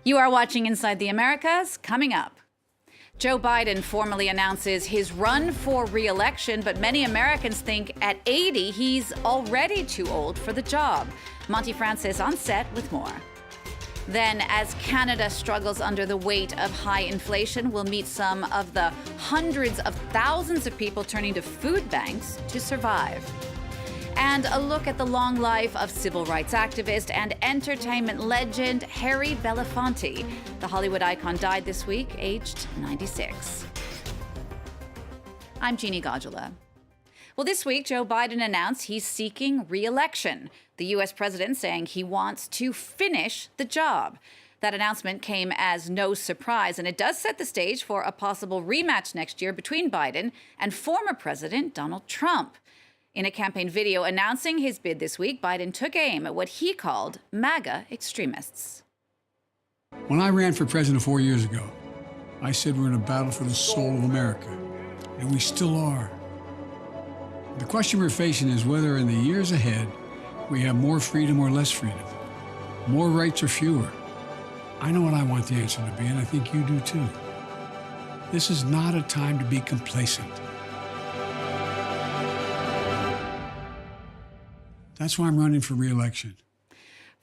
You are watching Inside the Americas. Coming up, Joe Biden formally announces his run for re-election, but many Americans think at 80 he's already too old for the job. Monty Francis on set with more. Then, as Canada struggles under the weight of high inflation, we'll meet some of the hundreds of thousands of people turning to food banks to survive. And a look at the long life of civil rights activist and entertainment legend Harry Belafonte. The Hollywood icon died this week, aged 96. I'm Jeannie Godula. Well, this week, Joe Biden announced he's seeking re-election. The U.S. president saying he wants to finish the job. That announcement came as no surprise, and it does set the stage for a possible rematch next year between Biden and former President Donald Trump. In a campaign video announcing his bid this week, Biden took aim at what he called MAGA extremists. When I ran for president 4 years ago, I said we're in a battle for the soul of America, and we still are. The question we're facing is whether in the years ahead we have more freedom or less freedom, more rights or fewer. I know what I want the answer to be, and I think you do too. This is not a time to be complacent. That's why I'm running for re-election.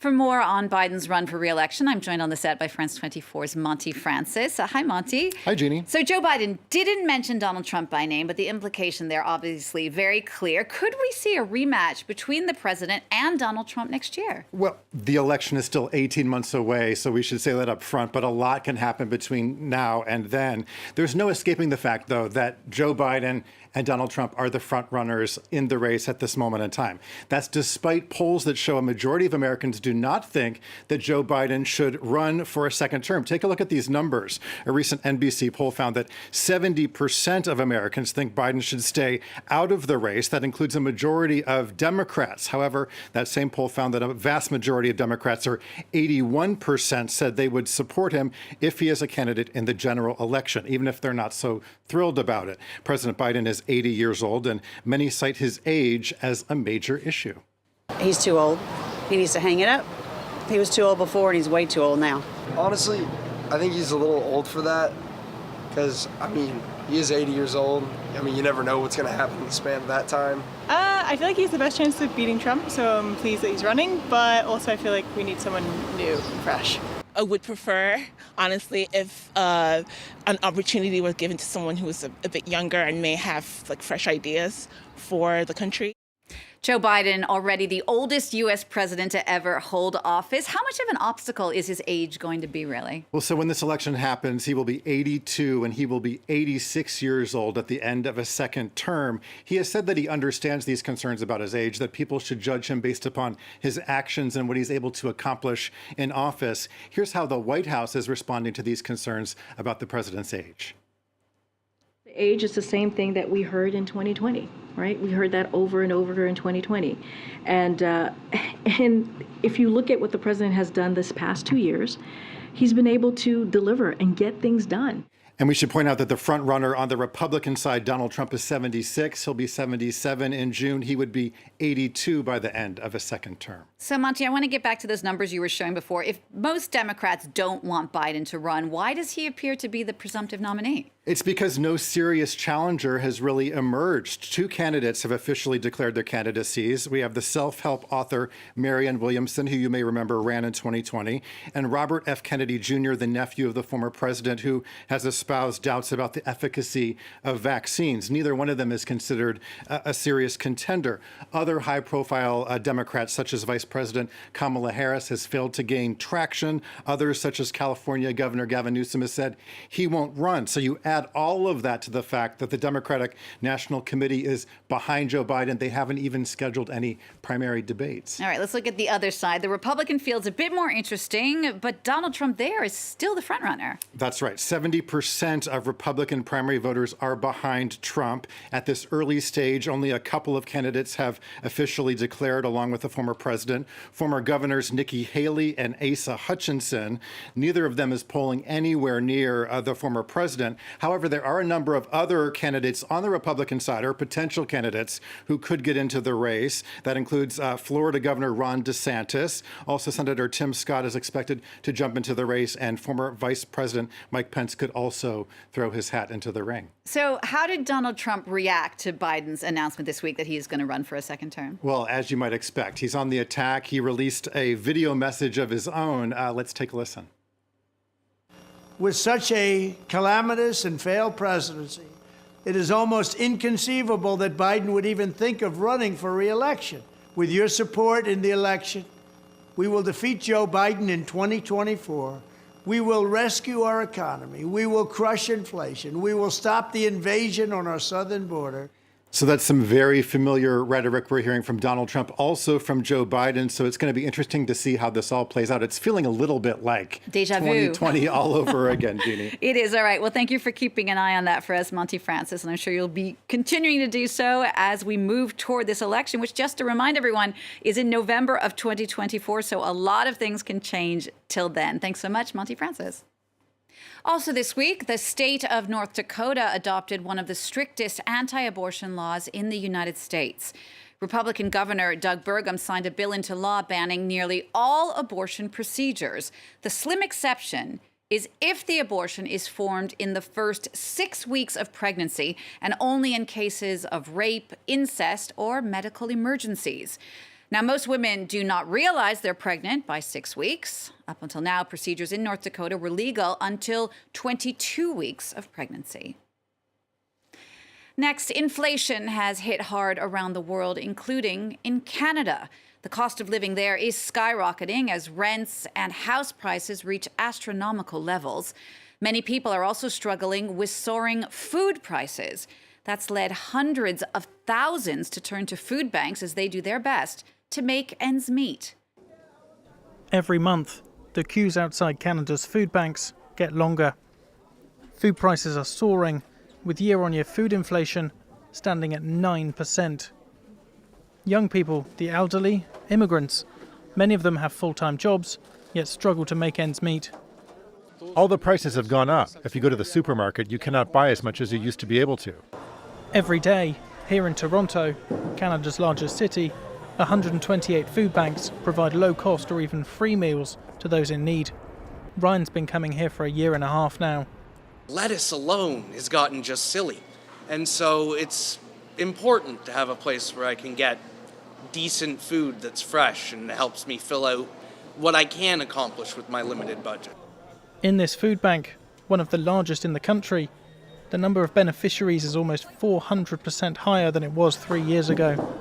For more on Biden's run for re-election, I'm joined on the set by France 24's Monte Francis. Hi, Monty. Hi, Jeannie. So Joe Biden didn't mention Donald Trump by name, but the implication there obviously very clear. Could we see a rematch between the president and Donald Trump next year? Well, the election is still 18 months away, so we should say that up front, but a lot can happen between now and then. There's no escaping the fact, though, that Joe Biden and Donald Trump are the front runners in the race at this moment in time. That's despite polls that show a majority of Americans do not think that Joe Biden should run for a second term. Take a look at these numbers. A recent NBC poll found that 70% of Americans think Biden should stay out of the race. That includes a majority of Democrats. However, that same poll found that a vast majority of Democrats, or 81%, said they would support him if he is a candidate in the general election, even if they're not so thrilled about it. President Biden is 80 years old, and many cite his age as a major issue. He's too old. He needs to hang it up. He was too old before, and he's way too old now. Honestly, I think he's a little old for that because, he is 80 years old. You never know what's going to happen in the span of that time. I feel like he has the best chance of beating Trump, so I'm pleased that he's running, but also I feel like we need someone new and fresh. I would prefer, honestly, if an opportunity was given to someone who is a bit younger and may have fresh ideas for the country. Joe Biden, already the oldest U.S. president to ever hold office. How much of an obstacle is his age going to be, really? Well, so when this election happens, he will be 82 and he will be 86 years old at the end of a second term. He has said that he understands these concerns about his age, that people should judge him based upon his actions and what he's able to accomplish in office. Here's how the White House is responding to these concerns about the president's age. Age is the same thing that we heard in 2020, right? We heard that over and over in 2020. And if you look at what the president has done this past 2 years, he's been able to deliver and get things done. And we should point out that the front runner on the Republican side, Donald Trump, is 76. He'll be 77 in June. He would be 82 by the end of a second term. So, Monty, I want to get back to those numbers you were showing before. If most Democrats don't want Biden to run, why does he appear to be the presumptive nominee? It's because no serious challenger has really emerged. Two candidates have officially declared their candidacies. We have the self-help author Marianne Williamson, who you may remember ran in 2020, and Robert F. Kennedy Jr., the nephew of the former president, who has espoused doubts about the efficacy of vaccines. Neither one of them is considered a serious contender. Other high-profile Democrats, such as Vice President Kamala Harris, has failed to gain traction. Others, such as California Governor Gavin Newsom, has said he won't run. So you add all of that to the fact that the Democratic National Committee is behind Joe Biden. They haven't even scheduled any primary debates. All right, let's look at the other side. The Republican field's a bit more interesting, but Donald Trump there is still the front runner. That's right. 70% of Republican primary voters are behind Trump. At this early stage, only a couple of candidates have officially declared, along with the former president, former governors Nikki Haley and Asa Hutchinson. Neither of them is polling anywhere near the former president. However, there are a number of other candidates on the Republican side, or potential candidates, who could get into the race. That includes Florida Governor Ron DeSantis. Also, Senator Tim Scott is expected to jump into the race, and former Vice President Mike Pence could also throw his hat into the ring. So how did Donald Trump react to Biden's announcement this week that he is going to run for a second term? Well, as you might expect, he's on the attack. He released a video message of his own. Let's take a listen. With such a calamitous and failed presidency, it is almost inconceivable that Biden would even think of running for re-election. With your support in the election, we will defeat Joe Biden in 2024. We will rescue our economy. We will crush inflation. We will stop the invasion on our southern border. So that's some very familiar rhetoric we're hearing from Donald Trump, also from Joe Biden. So it's going to be interesting to see how this all plays out. It's feeling a little bit like Deja vu. 2020 all over again, Jeannie. It is. All right. Well, thank you for keeping an eye on that for us, Monty Francis. And I'm sure you'll be continuing to do so as we move toward this election, which, just to remind everyone, is in November of 2024. So a lot of things can change till then. Thanks so much, Monty Francis. Also this week, the state of North Dakota adopted one of the strictest anti-abortion laws in the United States. Republican Governor Doug Burgum signed a bill into law banning nearly all abortion procedures. The slim exception is if the abortion is formed in the first 6 weeks of pregnancy and only in cases of rape, incest, or medical emergencies. Now, most women do not realize they're pregnant by 6 weeks. Up until now, procedures in North Dakota were legal until 22 weeks of pregnancy. Next, inflation has hit hard around the world, including in Canada. The cost of living there is skyrocketing as rents and house prices reach astronomical levels. Many people are also struggling with soaring food prices. That's led hundreds of thousands to turn to food banks as they do their best to make ends meet. Every month, the queues outside Canada's food banks get longer. Food prices are soaring, with year-on-year food inflation standing at 9%. Young people, the elderly, immigrants, many of them have full-time jobs, yet struggle to make ends meet. All the prices have gone up. If you go to the supermarket, you cannot buy as much as you used to be able to. Every day, here in Toronto, Canada's largest city, 128 food banks provide low-cost or even free meals to those in need. Ryan's been coming here for a year and a half now. Lettuce alone has gotten just silly. And so it's important to have a place where I can get decent food that's fresh and helps me fill out what I can accomplish with my limited budget. In this food bank, one of the largest in the country, the number of beneficiaries is almost 400% higher than it was 3 years ago.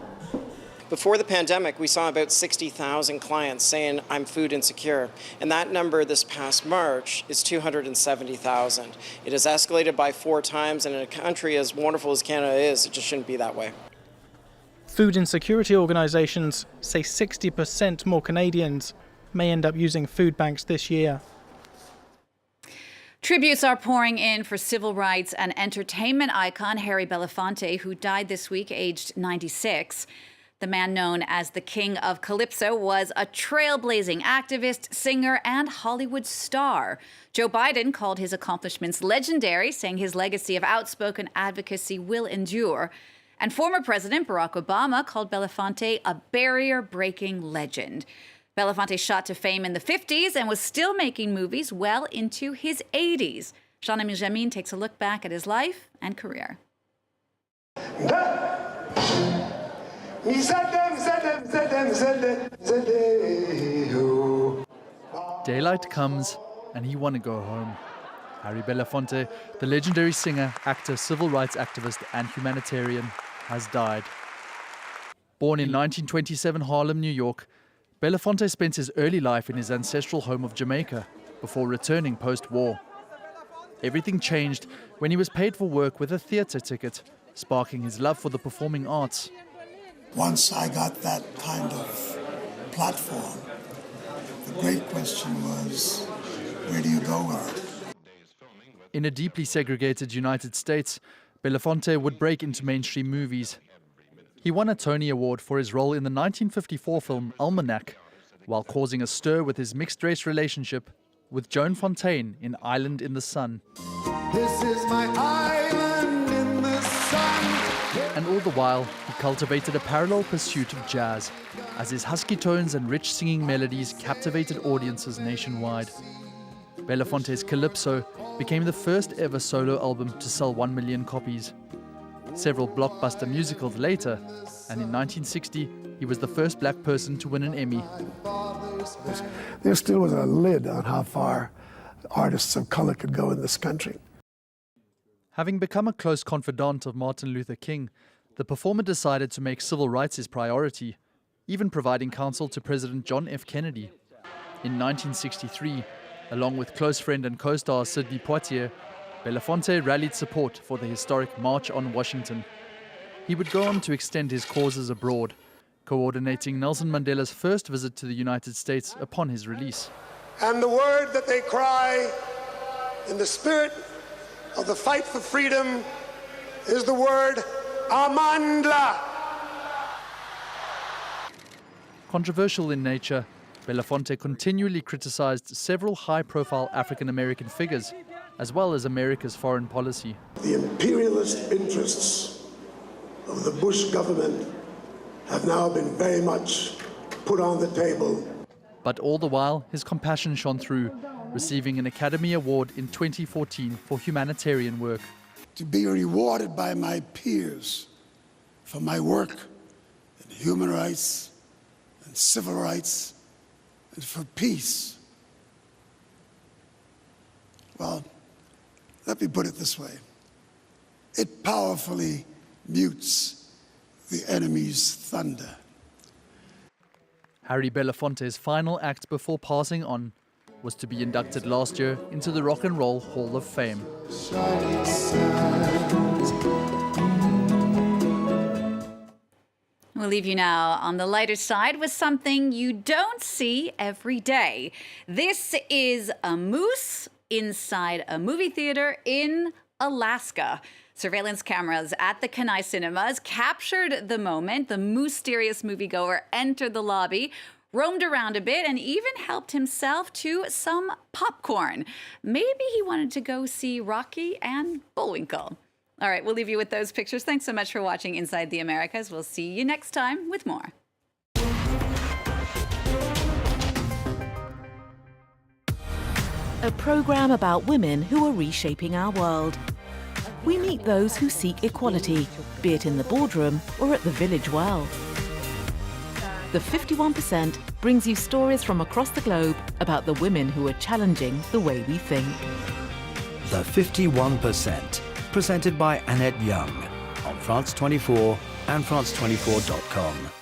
Before the pandemic, we saw about 60,000 clients saying, I'm food insecure. And that number this past March is 270,000. It has escalated by 4 times, and in a country as wonderful as Canada is, it just shouldn't be that way. Food insecurity organisations say 60% more Canadians may end up using food banks this year. Tributes are pouring in for civil rights and entertainment icon Harry Belafonte, who died this week, aged 96. The man known as the King of Calypso was a trailblazing activist, singer, and Hollywood star. Joe Biden called his accomplishments legendary, saying his legacy of outspoken advocacy will endure. And former President Barack Obama called Belafonte a barrier-breaking legend. Belafonte shot to fame in the 50s and was still making movies well into his 80s. Jean-Emile Jamin takes a look back at his life and career. Daylight comes and he want to go home. Harry Belafonte, the legendary singer, actor, civil rights activist and humanitarian, has died. Born in 1927 Harlem, New York, Belafonte spent his early life in his ancestral home of Jamaica before returning post-war. Everything changed when he was paid for work with a theatre ticket, sparking his love for the performing arts. Once I got that kind of platform, the great question was, where do you go with it? In a deeply segregated United States, Belafonte would break into mainstream movies. He won a Tony Award for his role in the 1954 film Almanac, while causing a stir with his mixed-race relationship with Joan Fontaine in Island in the Sun. This is my island in the sun. And all the while, he cultivated a parallel pursuit of jazz, as his husky tones and rich singing melodies captivated audiences nationwide. Belafonte's Calypso became the first ever solo album to sell 1 million copies. Several blockbuster musicals later, and in 1960, he was the first black person to win an Emmy. There still was a lid on how far artists of color could go in this country. Having become a close confidant of Martin Luther King, the performer decided to make civil rights his priority, even providing counsel to President John F. Kennedy. In 1963, along with close friend and co-star Sidney Poitier, Belafonte rallied support for the historic March on Washington. He would go on to extend his causes abroad, coordinating Nelson Mandela's first visit to the United States upon his release. And the word that they cry in the spirit of the fight for freedom is the word Amandla. Controversial in nature, Belafonte continually criticized several high-profile African-American figures, as well as America's foreign policy. The imperialist interests of the Bush government have now been very much put on the table. But all the while, his compassion shone through, receiving an Academy Award in 2014 for humanitarian work. To be rewarded by my peers for my work in human rights and civil rights and for peace. Well, let me put it this way. It powerfully mutes the enemy's thunder. Harry Belafonte's final act before passing on was to be inducted last year into the Rock and Roll Hall of Fame. We'll leave you now on the lighter side with something you don't see every day. This is a moose inside a movie theater in Alaska. Surveillance cameras at the Kenai Cinemas captured the moment the mysterious moviegoer entered the lobby, roamed around a bit, and even helped himself to some popcorn. Maybe he wanted to go see Rocky and Bullwinkle. All right, we'll leave you with those pictures. Thanks so much for watching Inside the Americas. We'll see you next time with more. A program about women who are reshaping our world. We meet those who seek equality, be it in the boardroom or at the village well. The 51% brings you stories from across the globe about the women who are challenging the way we think. The 51%, presented by Annette Young on France 24 and France24.com.